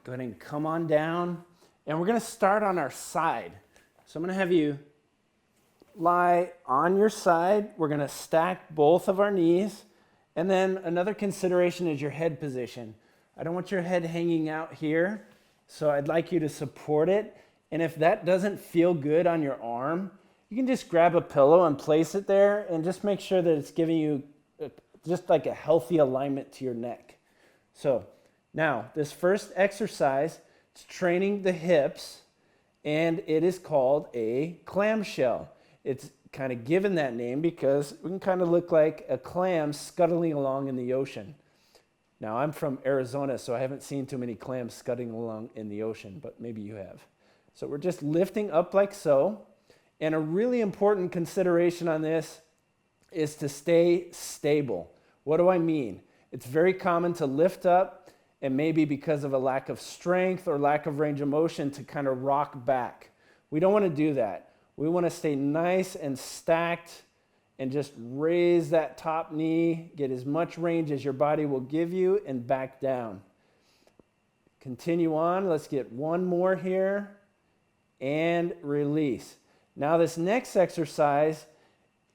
Go ahead and come on down. And we're going to start on our side. So I'm going to have you lie on your side. We're going to stack both of our knees. And then another consideration is your head position. I don't want your head hanging out here, so I'd like you to support it. And if that doesn't feel good on your arm, you can just grab a pillow and place it there and just make sure that it's giving you just like a healthy alignment to your neck. So now, this first exercise is training the hips, and it is called a clamshell. It's kind of given that name because we can kind of look like a clam scuttling along in the ocean. Now, I'm from Arizona, so I haven't seen too many clams scuttling along in the ocean, but maybe you have. So we're just lifting up like so. And a really important consideration on this is to stay stable. What do I mean? It's very common to lift up and maybe because of a lack of strength or lack of range of motion to kind of rock back. We don't want to do that. We want to stay nice and stacked and just raise that top knee, get as much range as your body will give you, and back down. Continue on. Let's get one more here and release. Now this next exercise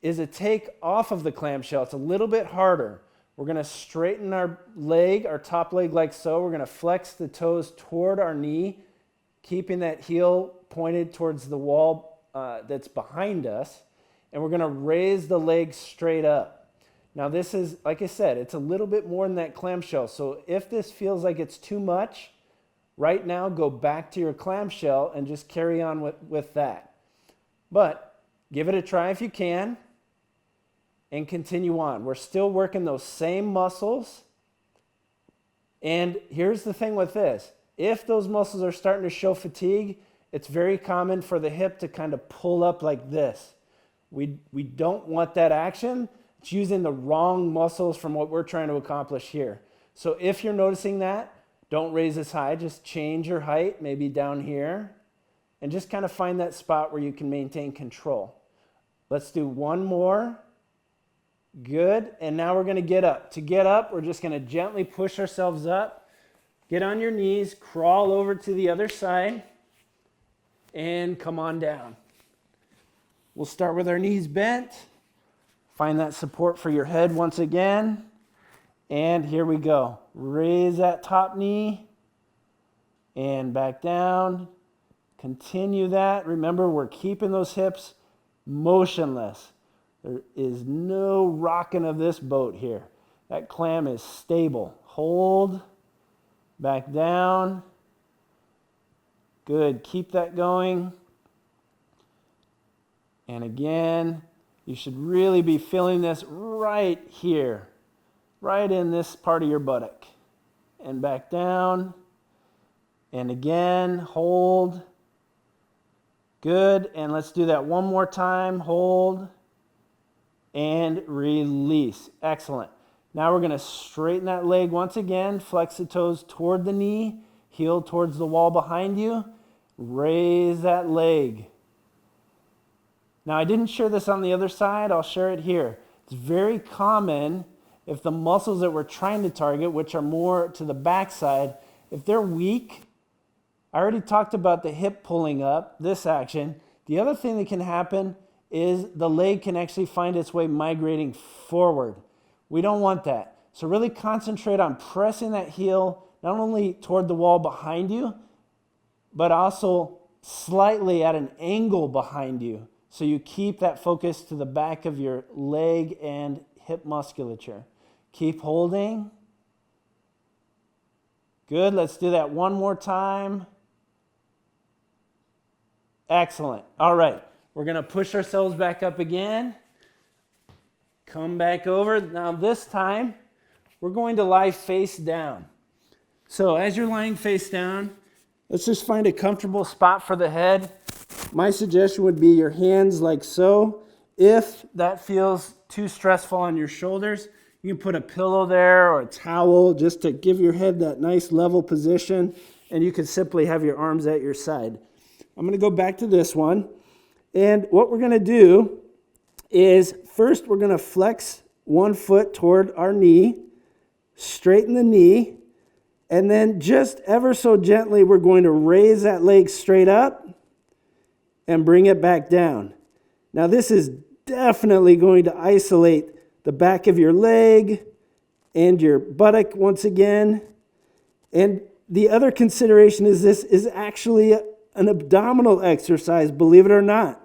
is a take off of the clamshell. It's a little bit harder. We're going to straighten our leg, our top leg like so. We're going to flex the toes toward our knee, keeping that heel pointed towards the wall that's behind us. And we're going to raise the leg straight up. Now this is, like I said, it's a little bit more than that clamshell. So if this feels like it's too much, right now go back to your clamshell and just carry on with that. But give it a try if you can. And continue on. We're still working those same muscles. And here's the thing with this. If those muscles are starting to show fatigue, it's very common for the hip to kind of pull up like this. We don't want that action. It's using the wrong muscles from what we're trying to accomplish here. So if you're noticing that, don't raise as high. Just change your height, maybe down here. And just kind of find that spot where you can maintain control. Let's do one more. Good, and now we're going to get up. To get up, we're just going to gently push ourselves up. Get on your knees, crawl over to the other side, and come on down. We'll start with our knees bent. Find that support for your head once again. And here we go. Raise that top knee, and back down. Continue that. Remember, we're keeping those hips motionless. There is no rocking of this boat here. That clam is stable. Hold, back down. Good, keep that going. And again, you should really be feeling this right here, right in this part of your buttock. And back down. And again, hold. Good, and let's do that one more time. Hold. And release. Excellent. Now we're going to straighten that leg once again. Flex the toes toward the knee. Heel towards the wall behind you. Raise that leg. Now I didn't share this on the other side. I'll share it here. It's very common if the muscles that we're trying to target, which are more to the backside, if they're weak. I already talked about the hip pulling up, this action. The other thing that can happen is the leg can actually find its way migrating forward. We don't want that. So really concentrate on pressing that heel not only toward the wall behind you, but also slightly at an angle behind you. So you keep that focus to the back of your leg and hip musculature. Keep holding. Good, let's do that one more time. Excellent. All right. We're going to push ourselves back up again. Come back over. Now this time, we're going to lie face down. So as you're lying face down, let's just find a comfortable spot for the head. My suggestion would be your hands like so. If that feels too stressful on your shoulders, you can put a pillow there or a towel just to give your head that nice level position, and you can simply have your arms at your side. I'm going to go back to this one. And what we're going to do is first we're going to flex one foot toward our knee, straighten the knee, And then just ever so gently, we're going to raise that leg straight up and bring it back down. Now this is definitely going to isolate the back of your leg and your buttock once again. And the other consideration is this is actually an abdominal exercise, believe it or not.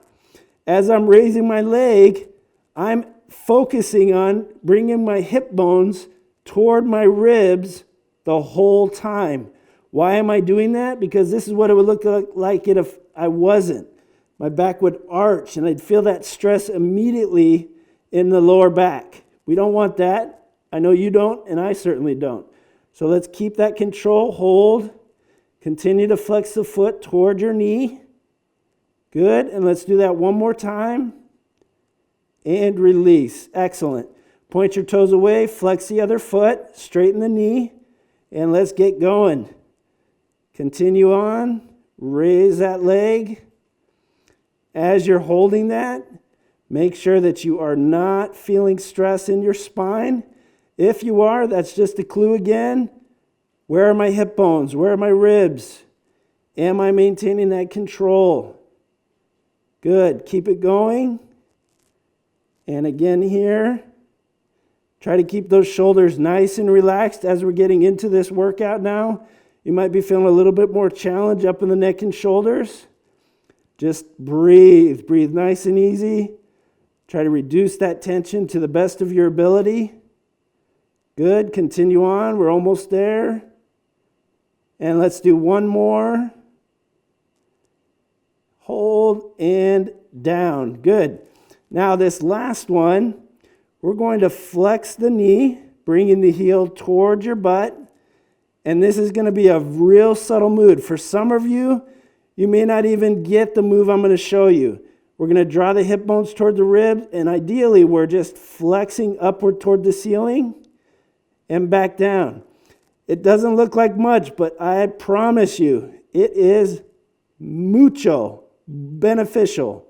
As I'm raising my leg, I'm focusing on bringing my hip bones toward my ribs the whole time. Why am I doing that? Because this is what it would look like if I wasn't. My back would arch and I'd feel that stress immediately in the lower back. We don't want that. I know you don't, and I certainly don't. So let's keep that control, hold. Continue to flex the foot toward your knee. Good, and let's do that one more time. And release, excellent. Point your toes away, flex the other foot, straighten the knee, and let's get going. Continue on, raise that leg. As you're holding that, make sure that you are not feeling stress in your spine. If you are, that's just a clue again. Where are my hip bones? Where are my ribs? Am I maintaining that control? Good. Keep it going. And again here, try to keep those shoulders nice and relaxed as we're getting into this workout now. You might be feeling a little bit more challenge up in the neck and shoulders. Just breathe. Breathe nice and easy. Try to reduce that tension to the best of your ability. Good. Continue on. We're almost there. And let's do one more. Hold and down. Good. Now this last one, we're going to flex the knee, bringing the heel towards your butt. And this is going to be a real subtle move. For some of you, you may not even get the move I'm going to show you. We're going to draw the hip bones toward the ribs, and ideally we're just flexing upward toward the ceiling and back down. It doesn't look like much, but I promise you, it is mucho beneficial.